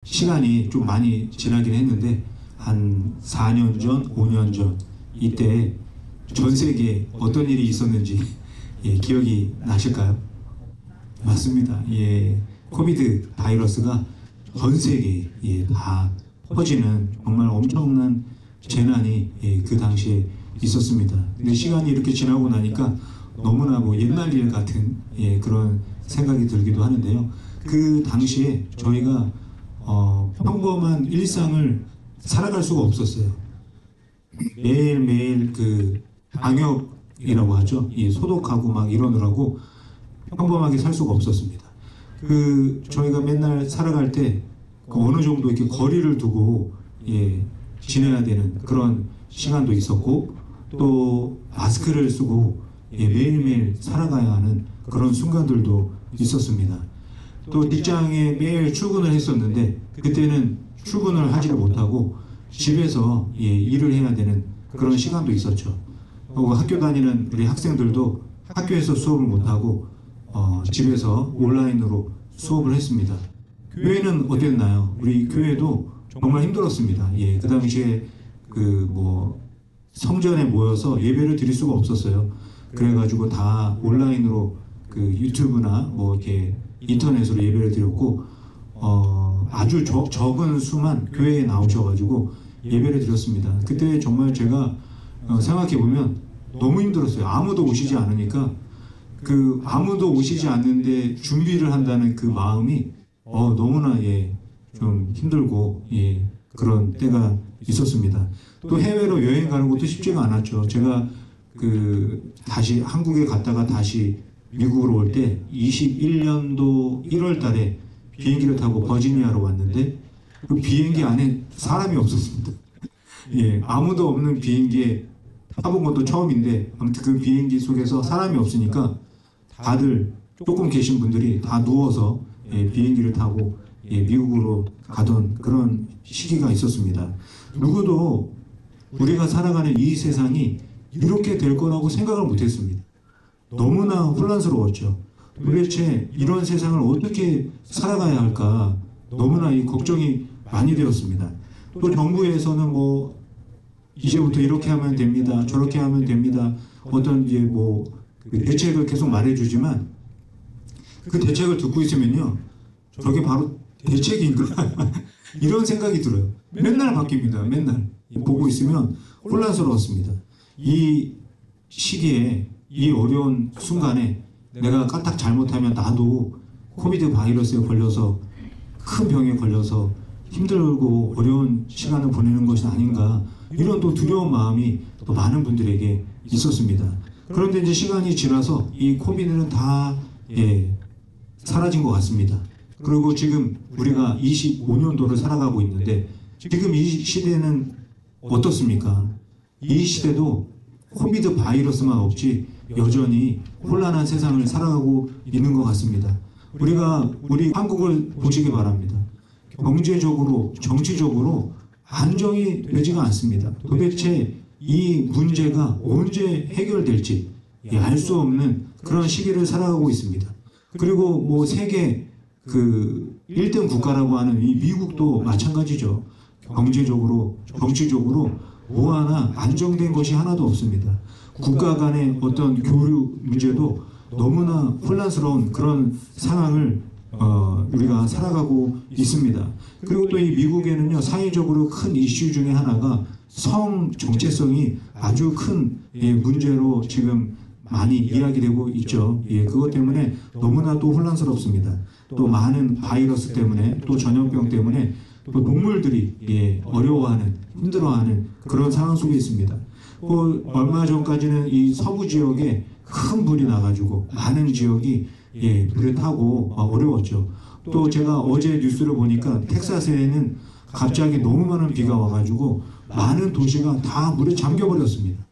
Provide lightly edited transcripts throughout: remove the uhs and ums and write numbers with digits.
시간이 좀 많이 지나긴 했는데 한 4년 전, 5년 전 이때 전 세계에 어떤 일이 있었는지 기억이 나실까요? 맞습니다. 코비드 바이러스가 전 세계에 다 퍼지는 정말 엄청난 재난이 그 당시에 있었습니다. 근데 시간이 이렇게 지나고 나니까 너무나 옛날 일 같은 그런 생각이 들기도 하는데요. 그 당시에 저희가 평범한 일상을 살아갈 수가 없었어요. 매일매일 그 방역이라고 하죠. 소독하고 막 이러느라고 평범하게 살 수가 없었습니다. 저희가 맨날 살아갈 때 어느 정도 이렇게 거리를 두고 지내야 되는 그런 시간도 있었고, 또 마스크를 쓰고 매일매일 살아가야 하는 그런 순간들도 있었습니다. 또 직장에 매일 출근을 했었는데 그때는 출근을 하지를 못하고 집에서 일을 해야 되는 그런 시간도 있었죠. 학교 다니는 우리 학생들도 학교에서 수업을 못하고 집에서 온라인으로 수업을 했습니다. 교회는 어땠나요? 우리 교회도 정말 힘들었습니다. 그 당시에 성전에 모여서 예배를 드릴 수가 없었어요. 그래가지고 다 온라인으로 유튜브나 이렇게 인터넷으로 예배를 드렸고, 아주 적은 수만 교회에 나오셔가지고 예배를 드렸습니다. 그때 정말 제가 생각해보면 너무 힘들었어요. 아무도 오시지 않으니까 아무도 오시지 않는데 준비를 한다는 그 마음이 너무나 좀 힘들고 그런 때가 있었습니다. 또 해외로 여행 가는 것도 쉽지가 않았죠. 제가 다시 한국에 갔다가 다시 미국으로 올 때 21년도 1월 달에 비행기를 타고 버지니아로 왔는데 그 비행기 안에 사람이 없었습니다. 아무도 없는 비행기에 타본 것도 처음인데 아무튼 그 비행기 속에서 사람이 없으니까 다들 조금 계신 분들이 다 누워서 비행기를 타고 미국으로 가던 그런 시기가 있었습니다. 누구도 우리가 살아가는 이 세상이 이렇게 될 거라고 생각을 못했습니다. 너무나 혼란스러웠죠. 도대체 이런 세상을 어떻게 살아가야 할까 너무나 걱정이 많이 되었습니다. 또 정부에서는 이제부터 이렇게 하면 됩니다, 저렇게 하면 됩니다, 어떤 대책을 계속 말해주지만 그 대책을 듣고 있으면요, 저게 바로 대책인가 이런 생각이 들어요. 맨날 바뀝니다. 맨날 보고 있으면 혼란스러웠습니다. 이 시기에, 이 어려운 순간에 내가 까딱 잘못하면 나도 코비드 바이러스에 걸려서 큰 병에 걸려서 힘들고 어려운 시간을 보내는 것이 아닌가, 이런 또 두려운 마음이 또 많은 분들에게 있었습니다. 그런데 이제 시간이 지나서 이 코비드는 다 사라진 것 같습니다. 그리고 지금 우리가 25년도를 살아가고 있는데 지금 이 시대는 어떻습니까? 이 시대도 코비드 바이러스만 없지 여전히 혼란한 세상을 살아가고 있는 것 같습니다. 우리 한국을 보시기 바랍니다. 경제적으로, 정치적으로 안정이 되지가 않습니다. 도대체 이 문제가 언제 해결될지 알 수 없는 그런 시기를 살아가고 있습니다. 그리고 세계 1등 국가라고 하는 이 미국도 마찬가지죠. 경제적으로, 정치적으로 하나 안정된 것이 하나도 없습니다. 국가 간의 어떤 교류 문제도 너무나 혼란스러운 그런 상황을 우리가 살아가고 있습니다. 그리고 또 이 미국에는요, 사회적으로 큰 이슈 중에 하나가 성 정체성이 아주 큰 문제로 지금 많이 이야기되고 있죠. 그것 때문에 너무나 또 혼란스럽습니다. 또 많은 바이러스 때문에, 또 전염병 때문에 또 동물들이 어려워하는, 힘들어하는 그런 상황 속에 있습니다. 얼마 전까지는 이 서부 지역에 큰 불이 나가지고 많은 지역이 불에 타고 어려웠죠. 또 제가 어제 뉴스를 보니까 텍사스에는 갑자기 너무 많은 비가 와가지고 많은 도시가 다 물에 잠겨버렸습니다.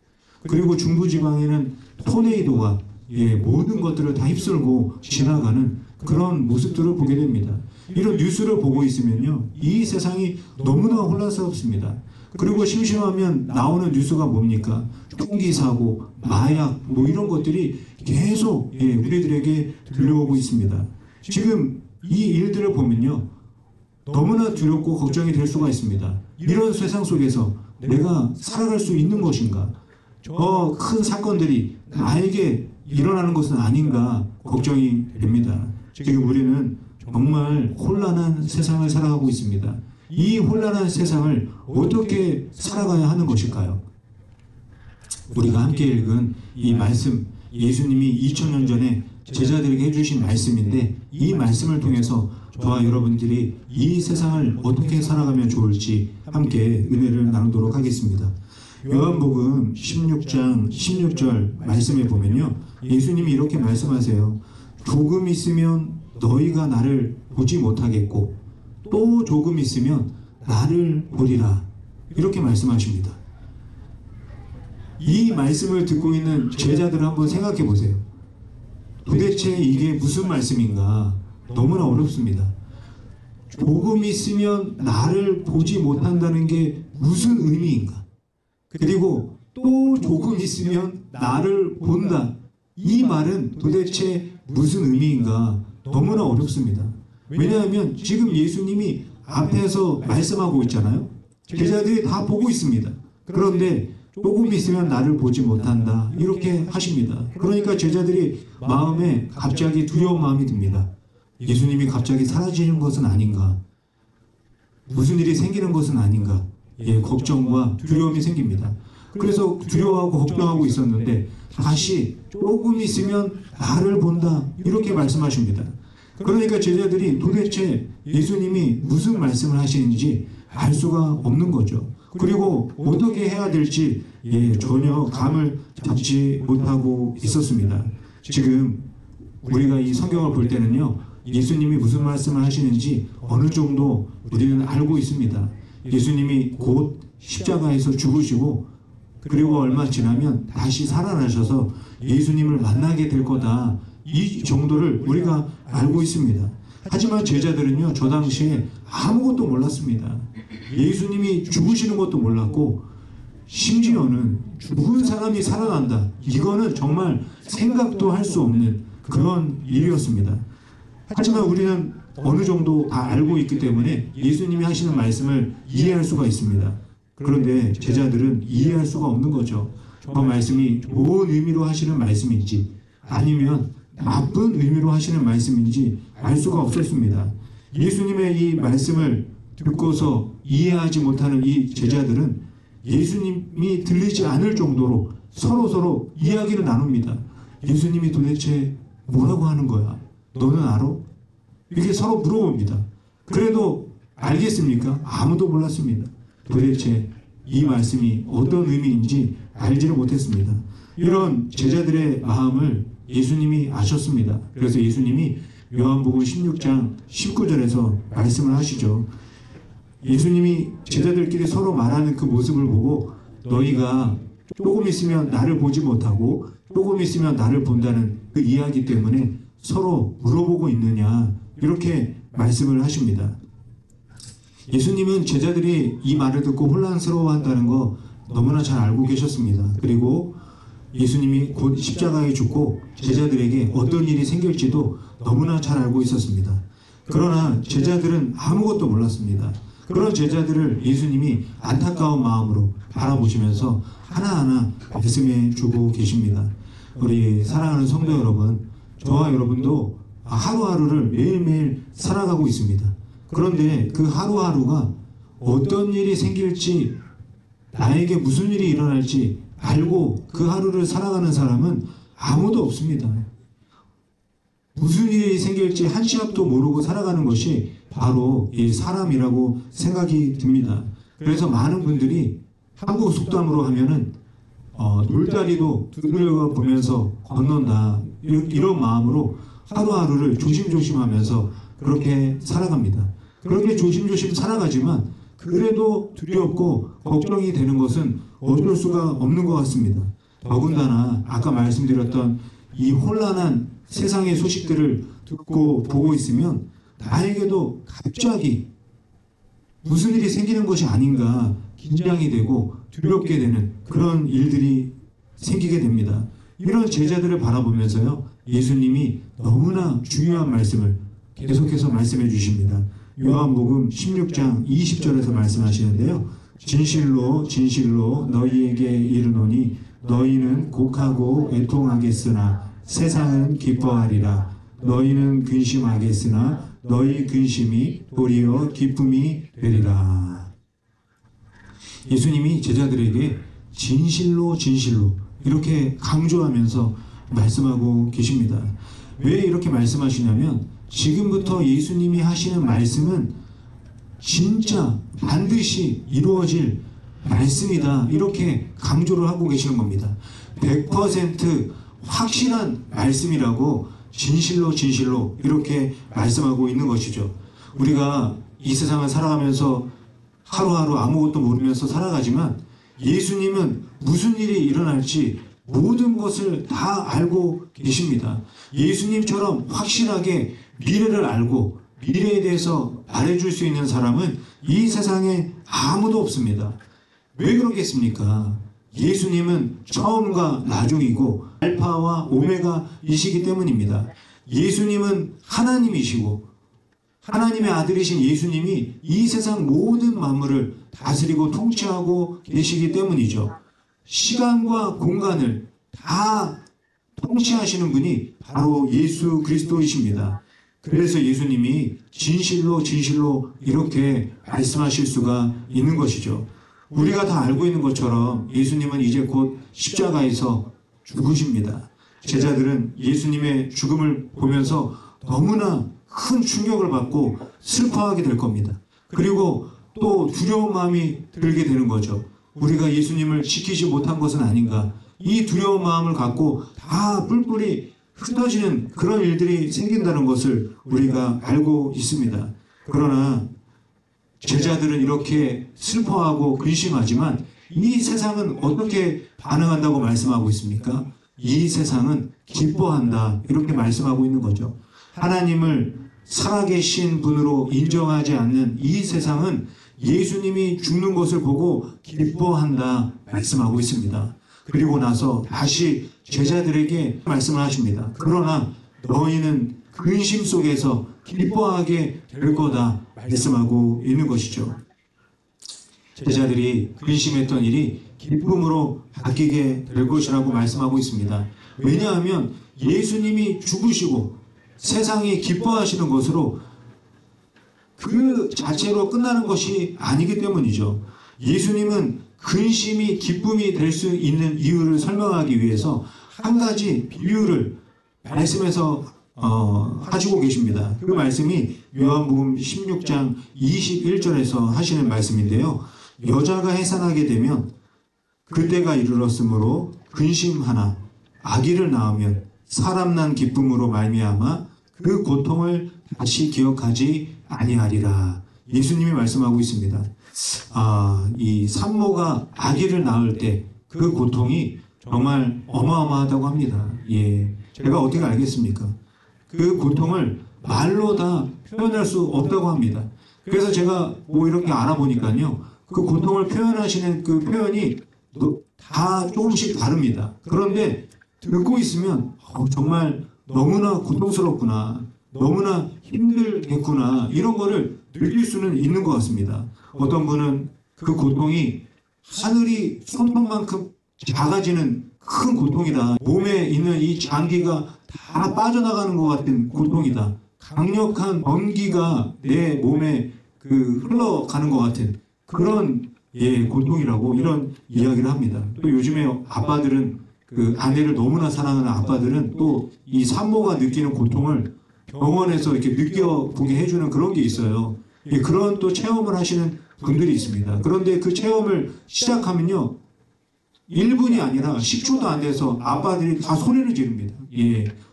그리고 중부지방에는 토네이도가 모든 것들을 다 휩쓸고 지나가는 그런 모습들을 보게 됩니다. 이런 뉴스를 보고 있으면요, 이 세상이 너무나 혼란스럽습니다. 그리고 심심하면 나오는 뉴스가 뭡니까? 총기 사고, 마약, 이런 것들이 계속 우리들에게 들려오고 있습니다. 지금 이 일들을 보면요, 너무나 두렵고 걱정이 될 수가 있습니다. 이런 세상 속에서 내가 살아갈 수 있는 것인가? 큰 사건들이 나에게 일어나는 것은 아닌가 걱정이 됩니다. 지금 우리는 정말 혼란한 세상을 살아가고 있습니다. 이 혼란한 세상을 어떻게 살아가야 하는 것일까요? 우리가 함께 읽은 이 말씀, 예수님이 2000년 전에 제자들에게 해주신 말씀인데, 이 말씀을 통해서 저와 여러분들이 이 세상을 어떻게 살아가면 좋을지 함께 은혜를 나누도록 하겠습니다. 요한복음 16장 16절 말씀에 보면요, 예수님이 이렇게 말씀하세요. 조금 있으면 너희가 나를 보지 못하겠고 또 조금 있으면 나를 보리라. 이렇게 말씀하십니다. 이 말씀을 듣고 있는 제자들을 한번 생각해 보세요. 도대체 이게 무슨 말씀인가? 너무나 어렵습니다. 조금 있으면 나를 보지 못한다는 게 무슨 의미인가? 그리고 또 조금 있으면 나를 본다. 이 말은 도대체 무슨 의미인가? 너무나 어렵습니다. 왜냐하면 지금 예수님이 앞에서 말씀하고 있잖아요. 제자들이 다 보고 있습니다. 그런데 조금 있으면 나를 보지 못한다. 이렇게 하십니다. 그러니까 제자들이 마음에 갑자기 두려운 마음이 듭니다. 예수님이 갑자기 사라지는 것은 아닌가? 무슨 일이 생기는 것은 아닌가? 걱정과 두려움이 생깁니다. 그래서 두려워하고 걱정하고 있었는데 다시 조금 있으면 나를 본다. 이렇게 말씀하십니다. 그러니까 제자들이 도대체 예수님이 무슨 말씀을 하시는지 알 수가 없는 거죠. 그리고 어떻게 해야 될지 전혀 감을 잡지 못하고 있었습니다. 지금 우리가 이 성경을 볼 때는요, 예수님이 무슨 말씀을 하시는지 어느 정도 우리는 알고 있습니다. 예수님이 곧 십자가에서 죽으시고 그리고 얼마 지나면 다시 살아나셔서 예수님을 만나게 될 거다. 이 정도를 우리가 알고 있습니다. 하지만 제자들은요, 저 당시에 아무것도 몰랐습니다. 예수님이 죽으시는 것도 몰랐고, 심지어는 죽은 사람이 살아난다. 이거는 정말 생각도 할 수 없는 그런 일이었습니다. 하지만 우리는 어느 정도 다 알고 있기 때문에 예수님이 하시는 말씀을 이해할 수가 있습니다. 그런데 제자들은 이해할 수가 없는 거죠. 그 말씀이 좋은 의미로 하시는 말씀인지 아니면 나쁜 의미로 하시는 말씀인지 알 수가 없었습니다. 예수님의 이 말씀을 듣고서 이해하지 못하는 이 제자들은 예수님이 들리지 않을 정도로 서로 이야기를 나눕니다. 예수님이 도대체 뭐라고 하는 거야? 너는 알아? 이렇게 서로 물어봅니다. 그래도 알겠습니까? 아무도 몰랐습니다. 도대체 이 말씀이 어떤 의미인지 알지를 못했습니다. 이런 제자들의 마음을 예수님이 아셨습니다. 그래서 예수님이 요한복음 16장 19절에서 말씀을 하시죠. 예수님이 제자들끼리 서로 말하는 그 모습을 보고 너희가 조금 있으면 나를 보지 못하고 조금 있으면 나를 본다는 그 이야기 때문에 서로 물어보고 있느냐, 이렇게 말씀을 하십니다. 예수님은 제자들이 이 말을 듣고 혼란스러워한다는 거 너무나 잘 알고 계셨습니다. 그리고 예수님이 곧 십자가에 죽고 제자들에게 어떤 일이 생길지도 너무나 잘 알고 있었습니다. 그러나 제자들은 아무것도 몰랐습니다. 그런 제자들을 예수님이 안타까운 마음으로 바라보시면서 하나하나 말씀해 주고 계십니다. 우리 사랑하는 성도 여러분, 저와 여러분도 하루하루를 매일매일 살아가고 있습니다. 그런데 그 하루하루가 어떤 일이 생길지, 나에게 무슨 일이 일어날지 알고 그 하루를 살아가는 사람은 아무도 없습니다. 무슨 일이 생길지 한 치 앞도 모르고 살아가는 것이 바로 이 사람이라고 생각이 듭니다. 그래서 많은 분들이 한국 속담으로 하면은 돌다리도 두드려 보면서 건넌다, 이런 마음으로 하루하루를 조심조심하면서 그렇게 살아갑니다. 그렇게 조심조심 살아가지만 그래도 두렵고 걱정이 되는 것은 어쩔 수가 없는 것 같습니다. 더군다나 아까 말씀드렸던 이 혼란한 세상의 소식들을 듣고 보고 있으면 나에게도 갑자기 무슨 일이 생기는 것이 아닌가 긴장이 되고 두렵게 되는 그런 일들이 생기게 됩니다. 이런 제자들을 바라보면서요, 예수님이 너무나 중요한 말씀을 계속해서 말씀해 주십니다. 요한복음 16장 20절에서 말씀하시는데요. 진실로 진실로 너희에게 이르노니 너희는 곡하고 애통하겠으나 세상은 기뻐하리라. 너희는 근심하겠으나 너희 근심이 도리어 기쁨이 되리라. 예수님이 제자들에게 진실로 진실로 이렇게 강조하면서 말씀하고 계십니다. 왜 이렇게 말씀하시냐면 지금부터 예수님이 하시는 말씀은 진짜 반드시 이루어질 말씀이다, 이렇게 강조를 하고 계시는 겁니다. 100% 확실한 말씀이라고 진실로 진실로 이렇게 말씀하고 있는 것이죠. 우리가 이 세상을 살아가면서 하루하루 아무것도 모르면서 살아가지만 예수님은 무슨 일이 일어날지 모든 것을 다 알고 계십니다. 예수님처럼 확실하게 미래를 알고 미래에 대해서 말해줄 수 있는 사람은 이 세상에 아무도 없습니다. 왜 그러겠습니까? 예수님은 처음과 나중이고 알파와 오메가이시기 때문입니다. 예수님은 하나님이시고 하나님의 아들이신 예수님이 이 세상 모든 만물을 다스리고 통치하고 계시기 때문이죠. 시간과 공간을 다 통치하시는 분이 바로 예수 그리스도이십니다. 그래서 예수님이 진실로 진실로 이렇게 말씀하실 수가 있는 것이죠. 우리가 다 알고 있는 것처럼 예수님은 이제 곧 십자가에서 죽으십니다. 제자들은 예수님의 죽음을 보면서 너무나 큰 충격을 받고 슬퍼하게 될 겁니다. 그리고 또 두려운 마음이 들게 되는 거죠. 우리가 예수님을 지키지 못한 것은 아닌가. 이 두려운 마음을 갖고 다 뿔뿔이 흩어지는 그런 일들이 생긴다는 것을 우리가 알고 있습니다. 그러나 제자들은 이렇게 슬퍼하고 근심하지만 이 세상은 어떻게 반응한다고 말씀하고 있습니까? 이 세상은 기뻐한다, 이렇게 말씀하고 있는 거죠. 하나님을 살아계신 분으로 인정하지 않는 이 세상은 예수님이 죽는 것을 보고 기뻐한다 말씀하고 있습니다. 그리고 나서 다시 제자들에게 말씀을 하십니다. 그러나 너희는 근심 속에서 기뻐하게 될 거다 말씀하고 있는 것이죠. 제자들이 근심했던 일이 기쁨으로 바뀌게 될 것이라고 말씀하고 있습니다. 왜냐하면 예수님이 죽으시고 세상이 기뻐하시는 것으로 그 자체로 끝나는 것이 아니기 때문이죠. 예수님은 근심이 기쁨이 될 수 있는 이유를 설명하기 위해서 한 가지 비유를 말씀에서 하시고 계십니다. 그 말씀이 요한복음 16장 21절에서 하시는 말씀인데요. 여자가 해산하게 되면 그때가 이르렀으므로 근심하나 아기를 낳으면 사람 난 기쁨으로 말미암아 그 고통을 다시 기억하지 아니하리라. 예수님이 말씀하고 있습니다. 이 산모가 아기를 낳을 때 그 고통이 정말 어마어마하다고 합니다. 예, 제가 어떻게 알겠습니까? 그 고통을 말로 다 표현할 수 없다고 합니다. 그래서 제가 뭐 이렇게 알아보니까요, 그 고통을 표현하시는 그 표현이 다 조금씩 다릅니다. 그런데 듣고 있으면 정말 너무나 고통스럽구나, 너무나 힘들겠구나, 이런 거를 느낄 수는 있는 것 같습니다. 어떤 분은 그 고통이 하늘이 손톱만큼 작아지는 큰 고통이다. 몸에 있는 이 장기가 다 빠져나가는 것 같은 고통이다. 강력한 전기가 내 몸에 흘러가는 것 같은 그런 고통이라고 이런 이야기를 합니다. 또 요즘에 아빠들은 아내를 너무나 사랑하는 아빠들은 또 이 산모가 느끼는 고통을 병원에서 이렇게 느껴보게 해주는 그런 게 있어요. 그런 또 체험을 하시는 분들이 있습니다. 그런데 그 체험을 시작하면요, 1분이 아니라 10초도 안 돼서 아빠들이 다 소리를 지릅니다.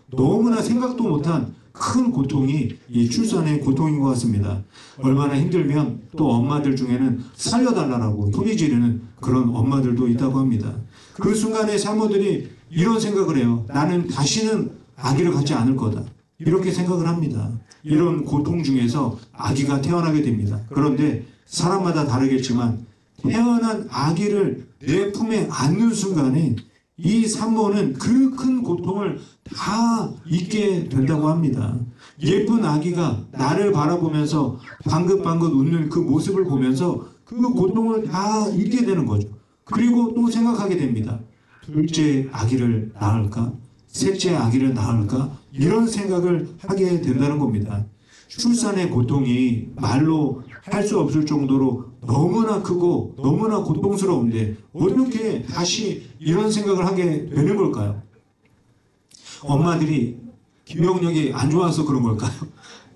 너무나 생각도 못한 큰 고통이 이 출산의 고통인 것 같습니다. 얼마나 힘들면 또 엄마들 중에는 살려달라고 소리 지르는 그런 엄마들도 있다고 합니다. 그 순간에 산모들이 이런 생각을 해요. 나는 다시는 아기를 갖지 않을 거다. 이렇게 생각을 합니다. 이런 고통 중에서 아기가 태어나게 됩니다. 그런데 사람마다 다르겠지만 태어난 아기를 내 품에 안는 순간에 이 산모는 그 큰 고통을 다 잊게 된다고 합니다. 예쁜 아기가 나를 바라보면서 방긋방긋 웃는 그 모습을 보면서 그 고통을 다 잊게 되는 거죠. 그리고 또 생각하게 됩니다. 둘째 아기를 낳을까? 셋째 아기를 낳을까? 이런 생각을 하게 된다는 겁니다. 출산의 고통이 말로 할 수 없을 정도로 너무나 크고 너무나 고통스러운데 어떻게 다시 이런 생각을 하게 되는 걸까요? 엄마들이 기억력이 안 좋아서 그런 걸까요?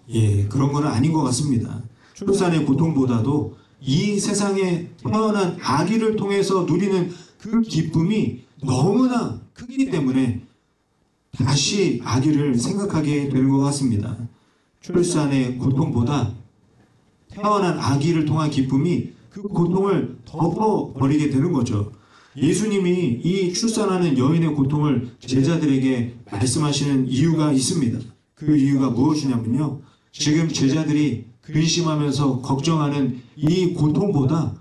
예, 그런 건 아닌 것 같습니다. 출산의 고통보다도 이 세상에 태어난 아기를 통해서 누리는 그 기쁨이 너무나 크기 때문에 다시 아기를 생각하게 되는 것 같습니다. 출산의 고통보다 태어난 아기를 통한 기쁨이 그 고통을 덮어버리게 되는 거죠. 예수님이 이 출산하는 여인의 고통을 제자들에게 말씀하시는 이유가 있습니다. 그 이유가 무엇이냐면요. 지금 제자들이 근심하면서 걱정하는 이 고통보다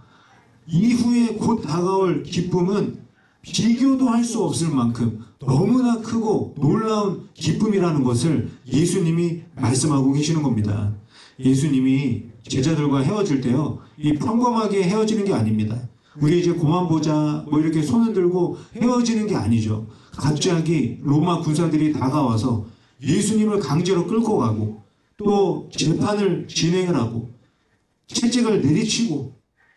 이후에 곧 다가올 기쁨은 비교도 할 수 없을 만큼 너무나 크고 놀라운 기쁨이라는 것을 예수님이 말씀하고 계시는 겁니다. 예수님이 제자들과 헤어질 때요, 이 평범하게 헤어지는 게 아닙니다. 우리 이제 그만 보자 뭐 이렇게 손을 들고 헤어지는 게 아니죠. 갑자기 로마 군사들이 다가와서 예수님을 강제로 끌고 가고 또 재판을 진행을 하고 채찍을 내리치고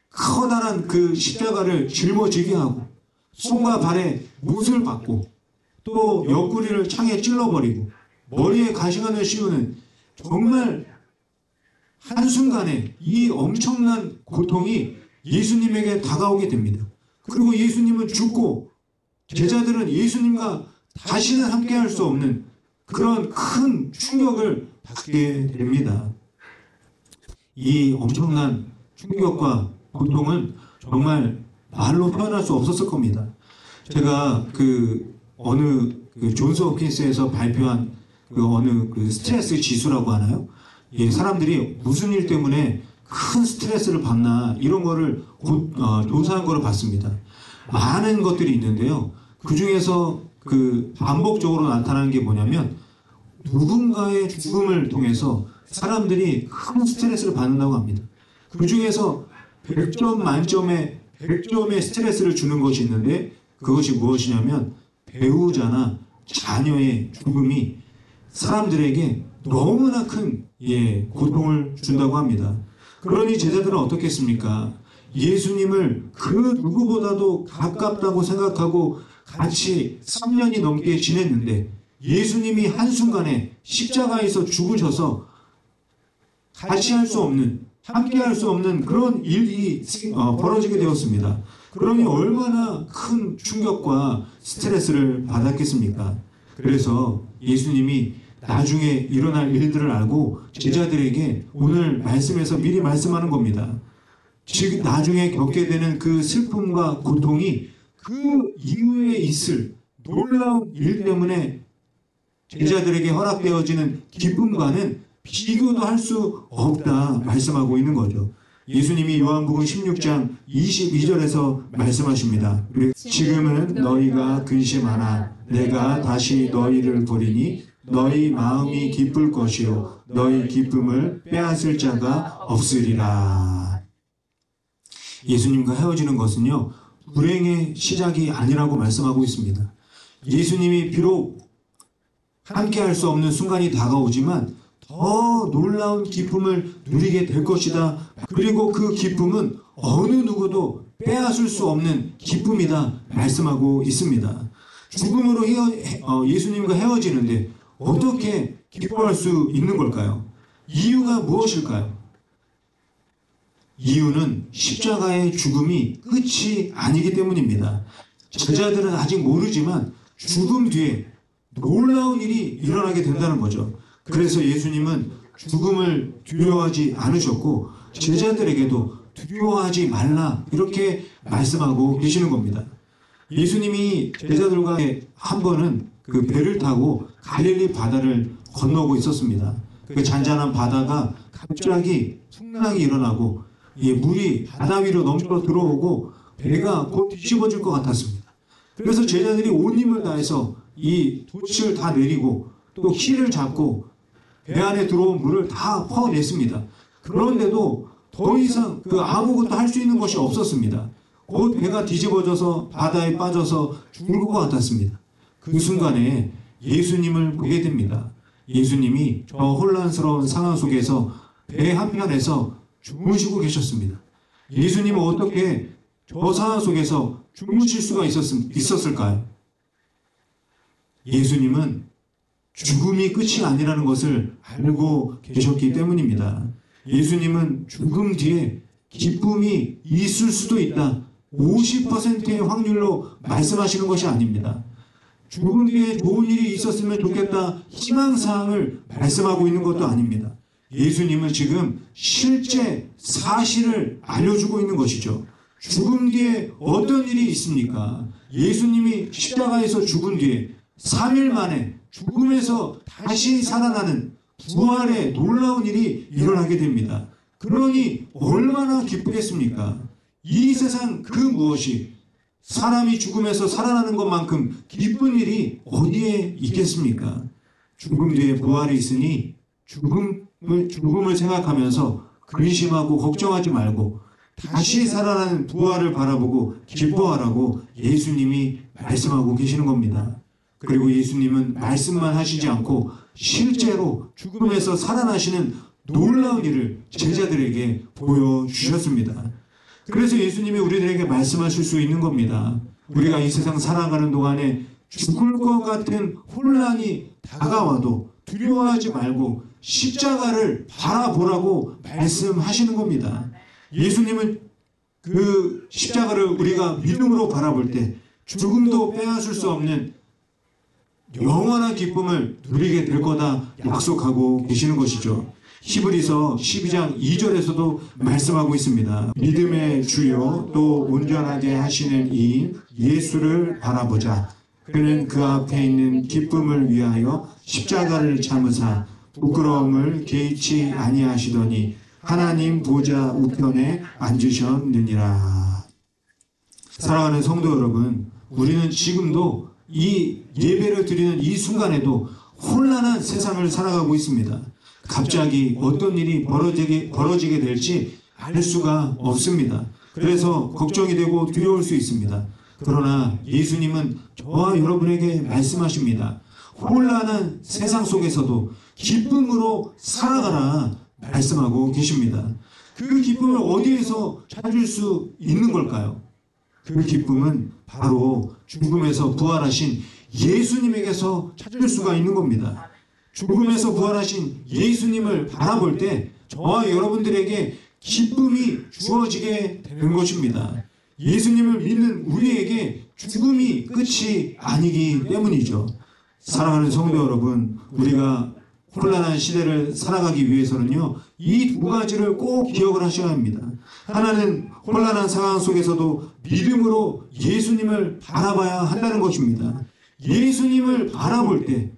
커다란 그 십자가를 짊어지게 하고 손과 발에 못을 박고 또 옆구리를 창에 찔러버리고 머리에 가시관을 씌우는 정말 한순간에 이 엄청난 고통이 예수님에게 다가오게 됩니다. 그리고 예수님은 죽고 제자들은 예수님과 다시는 함께할 수 없는 그런 큰 충격을 받게 됩니다. 이 엄청난 충격과 고통은 정말 말로 표현할 수 없었을 겁니다. 제가 어느 존스 홉킨스에서 발표한 어느 스트레스 지수라고 하나요? 예, 사람들이 무슨 일 때문에 큰 스트레스를 받나 이런 거를 조사한 거를 봤습니다. 많은 것들이 있는데요. 그 중에서 반복적으로 나타나는 게 뭐냐면 누군가의 죽음을 통해서 사람들이 큰 스트레스를 받는다고 합니다. 그 중에서 100점 만점에 100점의 스트레스를 주는 것이 있는데 그것이 무엇이냐면 배우자나 자녀의 죽음이 사람들에게 너무나 큰 고통을 준다고 합니다. 그러니 제자들은 어떻겠습니까? 예수님을 그 누구보다도 가깝다고 생각하고 같이 3년이 넘게 지냈는데 예수님이 한순간에 십자가에서 죽으셔서 같이 할 수 없는, 함께 할 수 없는 그런 일이 벌어지게 되었습니다. 그러니 얼마나 큰 충격과 스트레스를 받았겠습니까? 그래서 예수님이 나중에 일어날 일들을 알고 제자들에게 오늘 말씀에서 미리 말씀하는 겁니다. 즉 나중에 겪게 되는 그 슬픔과 고통이 그 이후에 있을 놀라운 일 때문에 제자들에게 허락되어지는 기쁨과는 비교도 할 수 없다 말씀하고 있는 거죠. 예수님이 요한복음 16장 22절에서 말씀하십니다. 지금은 너희가 근심하나 내가 다시 너희를 보리니 너희 마음이 기쁠 것이요 너희 기쁨을 빼앗을 자가 없으리라. 예수님과 헤어지는 것은요 불행의 시작이 아니라고 말씀하고 있습니다. 예수님이 비록 함께할 수 없는 순간이 다가오지만 더 놀라운 기쁨을 누리게 될 것이다. 그리고 그 기쁨은 어느 누구도 빼앗을 수 없는 기쁨이다 말씀하고 있습니다. 죽음으로 예수님과 헤어지는데 어떻게 기뻐할 수 있는 걸까요? 이유가 무엇일까요? 이유는 십자가의 죽음이 끝이 아니기 때문입니다. 제자들은 아직 모르지만 죽음 뒤에 놀라운 일이 일어나게 된다는 거죠. 그래서 예수님은 죽음을 두려워하지 않으셨고 제자들에게도 두려워하지 말라 이렇게 말씀하고 계시는 겁니다. 예수님이 제자들과 한 번은 그 배를 타고 갈릴리 바다를 건너고 있었습니다. 그 잔잔한 바다가 갑자기 풍랑이 일어나고 물이 바다 위로 넘쳐 들어오고 배가 곧 뒤집어질 것 같았습니다. 그래서 제자들이 온 힘을 다해서 이 돛을 다 내리고 또 키를 잡고 배 안에 들어온 물을 다 퍼냈습니다. 그런데도 더 이상 아무것도 할 수 있는 것이 없었습니다. 곧 배가 뒤집어져서 바다에 빠져서 죽을 것 같았습니다. 그 순간에 예수님을 보게 됩니다. 예수님이 저 혼란스러운 상황 속에서 배 한편에서 주무시고 계셨습니다. 예수님은 어떻게 저 상황 속에서 주무실 수가 있었을까요? 예수님은 죽음이 끝이 아니라는 것을 알고 계셨기 때문입니다. 예수님은 죽음 뒤에 기쁨이 있을 수도 있다. 50%의 확률로 말씀하시는 것이 아닙니다. 죽음 뒤에 좋은 일이 있었으면 좋겠다 희망사항을 말씀하고 있는 것도 아닙니다. 예수님은 지금 실제 사실을 알려주고 있는 것이죠. 죽음 뒤에 어떤 일이 있습니까? 예수님이 십자가에서 죽은 뒤에 3일 만에 죽음에서 다시 살아나는 부활의 놀라운 일이 일어나게 됩니다. 그러니 얼마나 기쁘겠습니까? 이 세상 그 무엇이 사람이 죽음에서 살아나는 것만큼 기쁜 일이 어디에 있겠습니까? 죽음 뒤에 부활이 있으니 죽음을 생각하면서 근심하고 걱정하지 말고 다시 살아나는 부활을 바라보고 기뻐하라고 예수님이 말씀하고 계시는 겁니다. 그리고 예수님은 말씀만 하시지 않고 실제로 죽음에서 살아나시는 놀라운 일을 제자들에게 보여주셨습니다. 그래서 예수님이 우리들에게 말씀하실 수 있는 겁니다. 우리가 이 세상 살아가는 동안에 죽을 것 같은 혼란이 다가와도 두려워하지 말고 십자가를 바라보라고 말씀하시는 겁니다. 예수님은 그 십자가를 우리가 믿음으로 바라볼 때 죽음도 빼앗을 수 없는 영원한 기쁨을 누리게 될 거다 약속하고 계시는 것이죠. 히브리서 12장 2절에서도 말씀하고 있습니다. 믿음의 주요 또 온전하게 하시는 이 예수를 바라보자. 그는 그 앞에 있는 기쁨을 위하여 십자가를 참으사 부끄러움을 개의치 아니하시더니 하나님 보좌 우편에 앉으셨느니라. 사랑하는 성도 여러분, 우리는 지금도 이 예배를 드리는 이 순간에도 혼란한 세상을 살아가고 있습니다. 갑자기 어떤 일이 벌어지게 될지 알 수가 없습니다. 그래서 걱정이 되고 두려울 수 있습니다. 그러나 예수님은 저와 여러분에게 말씀하십니다. 혼란한 세상 속에서도 기쁨으로 살아가라 말씀하고 계십니다. 그 기쁨을 어디에서 찾을 수 있는 걸까요? 그 기쁨은 바로 죽음에서 부활하신 예수님에게서 찾을 수가 있는 겁니다. 죽음에서 부활하신 예수님을 바라볼 때 저와 여러분들에게 기쁨이 주어지게 되는 것입니다. 예수님을 믿는 우리에게 죽음이 끝이 아니기 때문이죠. 사랑하는 성도 여러분, 우리가 혼란한 시대를 살아가기 위해서는요, 이 두 가지를 꼭 기억을 하셔야 합니다. 하나는 혼란한 상황 속에서도 믿음으로 예수님을 바라봐야 한다는 것입니다. 예수님을 바라볼 때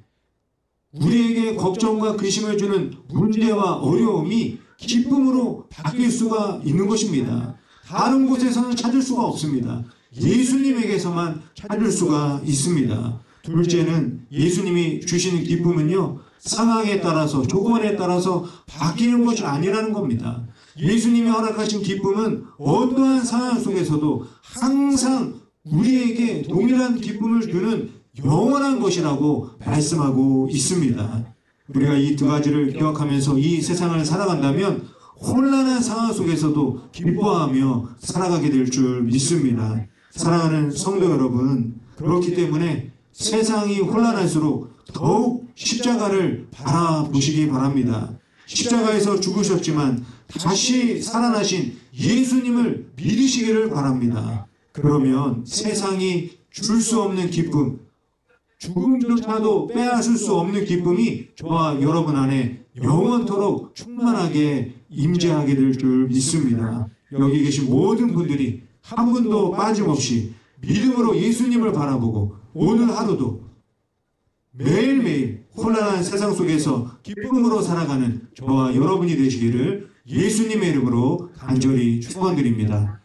우리에게 걱정과 근심을 주는 문제와 어려움이 기쁨으로 바뀔 수가 있는 것입니다. 다른 곳에서는 찾을 수가 없습니다. 예수님에게서만 찾을 수가 있습니다. 둘째는 예수님이 주시는 기쁨은요, 상황에 따라서 조건에 따라서 바뀌는 것이 아니라는 겁니다. 예수님이 허락하신 기쁨은 어떠한 상황 속에서도 항상 우리에게 동일한 기쁨을 주는 영원한 것이라고 말씀하고 있습니다. 우리가 이 두 가지를 기억하면서 이 세상을 살아간다면 혼란한 상황 속에서도 기뻐하며 살아가게 될 줄 믿습니다. 사랑하는 성도 여러분, 그렇기 때문에 세상이 혼란할수록 더욱 십자가를 바라보시기 바랍니다. 십자가에서 죽으셨지만 다시 살아나신 예수님을 믿으시기를 바랍니다. 그러면 세상이 줄 수 없는 기쁨, 죽음조차도 빼앗을 수 없는 기쁨이 저와 여러분 안에 영원토록 충만하게 임재하게 될 줄 믿습니다. 여기 계신 모든 분들이 한 분도 빠짐없이 믿음으로 예수님을 바라보고 오늘 하루도 매일매일 혼란한 세상 속에서 기쁨으로 살아가는 저와 여러분이 되시기를 예수님의 이름으로 간절히 축원드립니다.